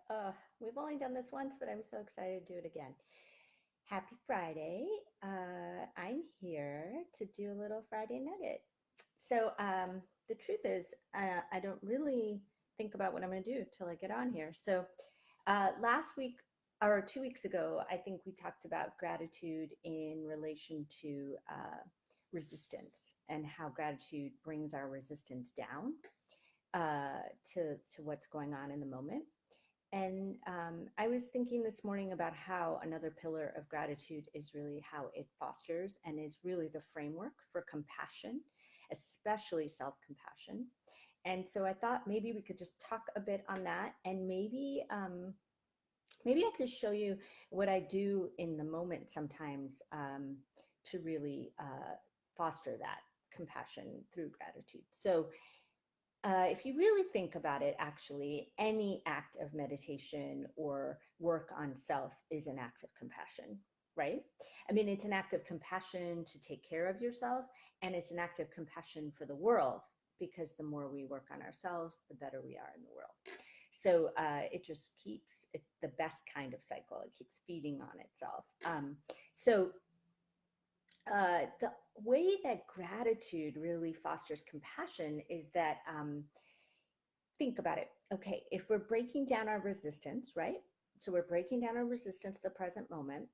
live. We've only done this once, but I'm so excited to do it again. Happy Friday. I'm here to do a little Friday nugget. The truth is, I don't really think about what I'm going to do till I get on here. Last week or 2 weeks ago, I think we talked about gratitude in relation to resistance and how gratitude brings our resistance down to what's going on in the moment. And I was thinking this morning about how another pillar of gratitude is really how it fosters and is really the framework for compassion, especially self-compassion. And so I thought maybe we could just talk a bit on that, and maybe I could show you what I do in the moment sometimes to really foster that compassion through gratitude. If you really think about it, actually, any act of meditation or work on self is an act of compassion, right? I mean, it's an act of compassion to take care of yourself, and it's an act of compassion for the world, because the more we work on ourselves, the better we are in the world. It just keeps the best kind of cycle. It keeps feeding on itself. The way that gratitude really fosters compassion is that, think about it. Okay, if we're breaking down our resistance, right? So we're breaking down our resistance to the present moment.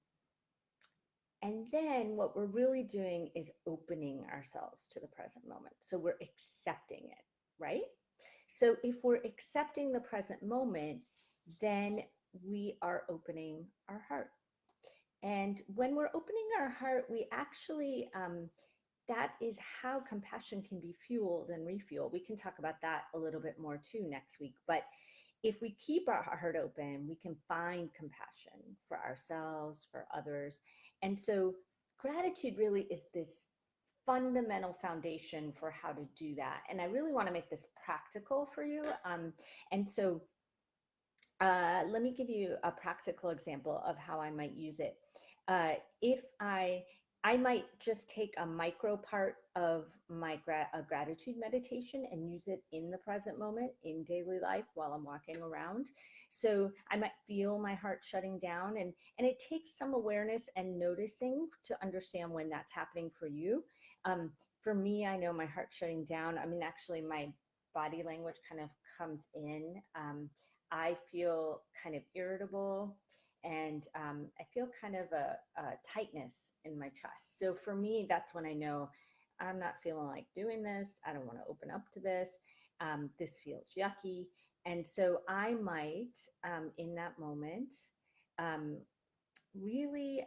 And then what we're really doing is opening ourselves to the present moment. So we're accepting it, right? So if we're accepting the present moment, then we are opening our heart. And when we're opening our heart, we actually, that is how compassion can be fueled and refueled. We can talk about that a little bit more too next week. But if we keep our heart open, we can find compassion for ourselves, for others. And so gratitude really is this fundamental foundation for how to do that. And I really want to make this practical for you. And so let me give you a practical example of how I might use it. If I might just take a micro part of my gratitude meditation and use it in the present moment in daily life while I'm walking around. So I might feel my heart shutting down, and it takes some awareness and noticing to understand when that's happening for you. For me, I know my heart shutting down. I mean, actually, my body language kind of comes in. I feel kind of irritable, and I feel kind of a tightness in my chest. So for me, that's when I know I'm not feeling like doing this. I don't want to open up to this. This feels yucky. And so I might, in that moment, really,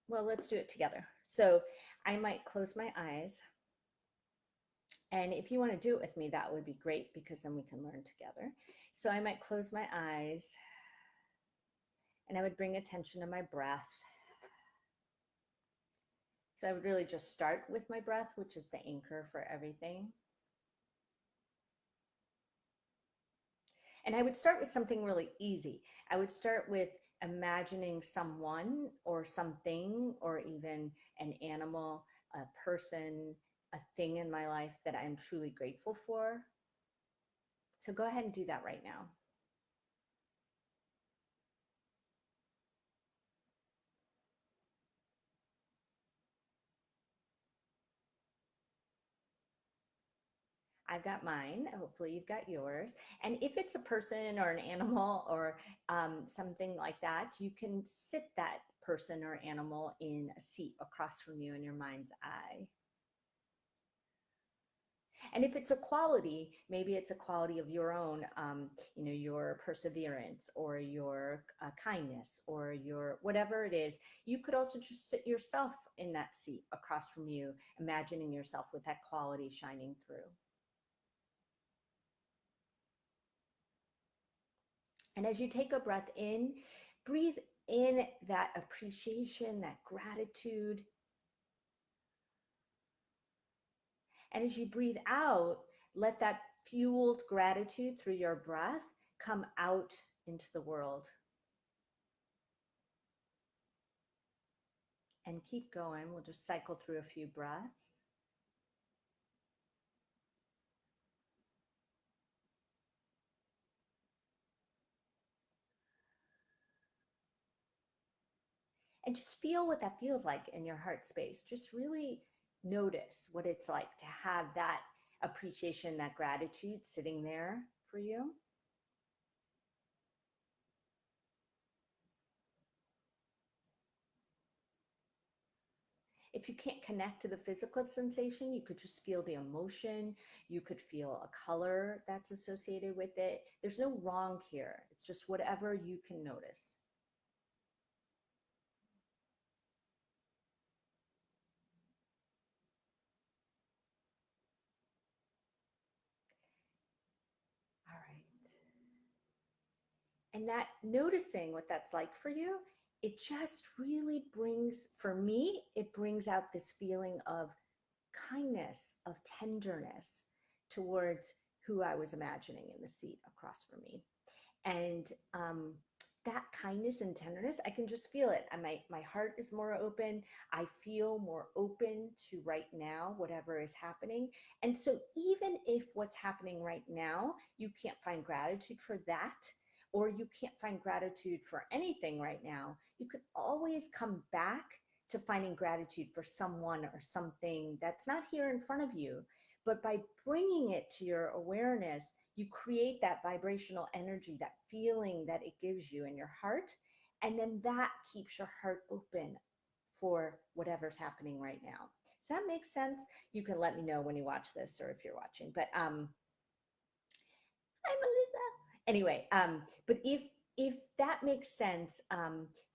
well, let's do it together. So I might close my eyes. And if you want to do it with me, that would be great, because then we can learn together. So I might close my eyes, and I would bring attention to my breath. So I would really just start with my breath, which is the anchor for everything. And I would start with something really easy. I would start with imagining someone or something, or even an animal, a person, a thing in my life that I'm truly grateful for. So go ahead and do that right now. I've got mine. Hopefully you've got yours. And if it's a person or an animal or something like that, you can sit that person or animal in a seat across from you in your mind's eye. And if it's a quality, maybe it's a quality of your own, your perseverance or your kindness or your whatever it is. You could also just sit yourself in that seat across from you, imagining yourself with that quality shining through. And as you take a breath in, breathe in that appreciation, that gratitude. And as you breathe out, let that fueled gratitude through your breath come out into the world. And keep going. We'll just cycle through a few breaths. and just feel what that feels like in your heart space. Just really notice what it's like to have that appreciation, that gratitude sitting there for you. If you can't connect to the physical sensation, you could just feel the emotion. You could feel a color that's associated with it. There's no wrong here. It's just whatever you can notice. All right. And that noticing what that's like for you, it just really brings, for me, it brings out this feeling of kindness, of tenderness towards who I was imagining in the seat across from me. And that kindness and tenderness, I can just feel it. My heart is more open. I feel more open to right now, whatever is happening. And so, even if what's happening right now, you can't find gratitude for that, or you can't find gratitude for anything right now, you can always come back to finding gratitude for someone or something that's not here in front of you. But by bringing it to your awareness, you create that vibrational energy, that feeling that it gives you in your heart. And then that keeps your heart open for whatever's happening right now. Does that make sense? You can let me know when you watch this or if you're watching. But hi Melissa. Anyway, but if that makes sense,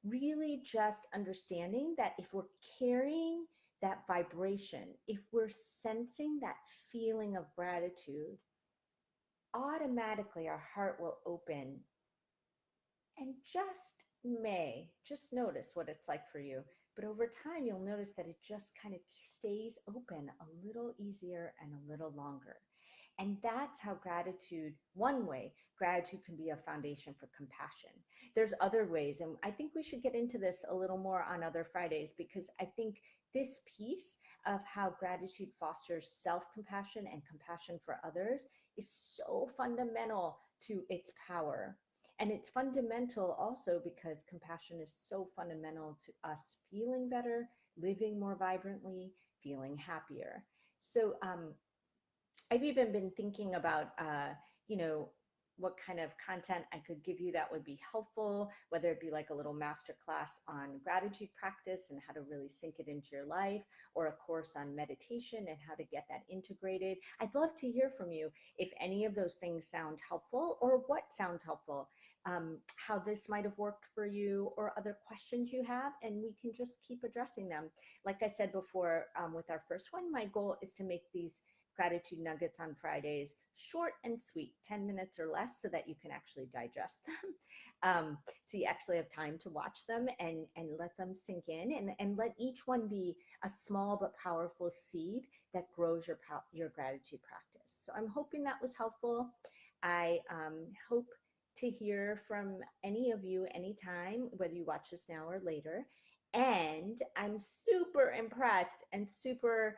really just understanding that if we're carrying that vibration, if we're sensing that feeling of gratitude, automatically our heart will open and just notice what it's like for you. But over time, you'll notice that it just kind of stays open a little easier and a little longer. And that's how gratitude, one way, gratitude can be a foundation for compassion. There's other ways, and I think we should get into this a little more on other Fridays, because I think this piece of how gratitude fosters self compassion and compassion for others is so fundamental to its power. And it's fundamental also because compassion is so fundamental to us feeling better, living more vibrantly, feeling happier. So I've even been thinking about, you know, what kind of content I could give you that would be helpful, whether it be like a little master class on gratitude practice and how to really sink it into your life, or a course on meditation and how to get that integrated. I'd love to hear from you if any of those things sound helpful, or what sounds helpful, how this might have worked for you, or other questions you have, and we can just keep addressing them. Like I said before, with our first one, my goal is to make these gratitude nuggets on Fridays, short and sweet, 10 minutes or less, so that you can actually digest them. So you actually have time to watch them and let them sink in, and let each one be a small but powerful seed that grows your gratitude practice. So I'm hoping that was helpful. I hope to hear from any of you anytime, whether you watch this now or later. And I'm super impressed and super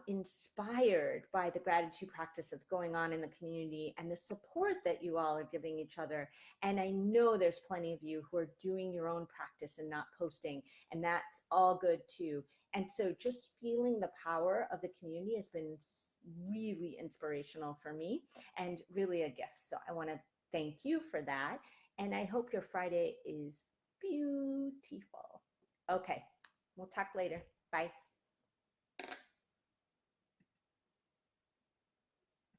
inspired by the gratitude practice that's going on in the community and the support that you all are giving each other. And I know there's plenty of you who are doing your own practice and not posting, and that's all good too. And so just feeling the power of the community has been really inspirational for me and really a gift. So I want to thank you for that. And I hope your Friday is beautiful. Okay, we'll talk later. Bye.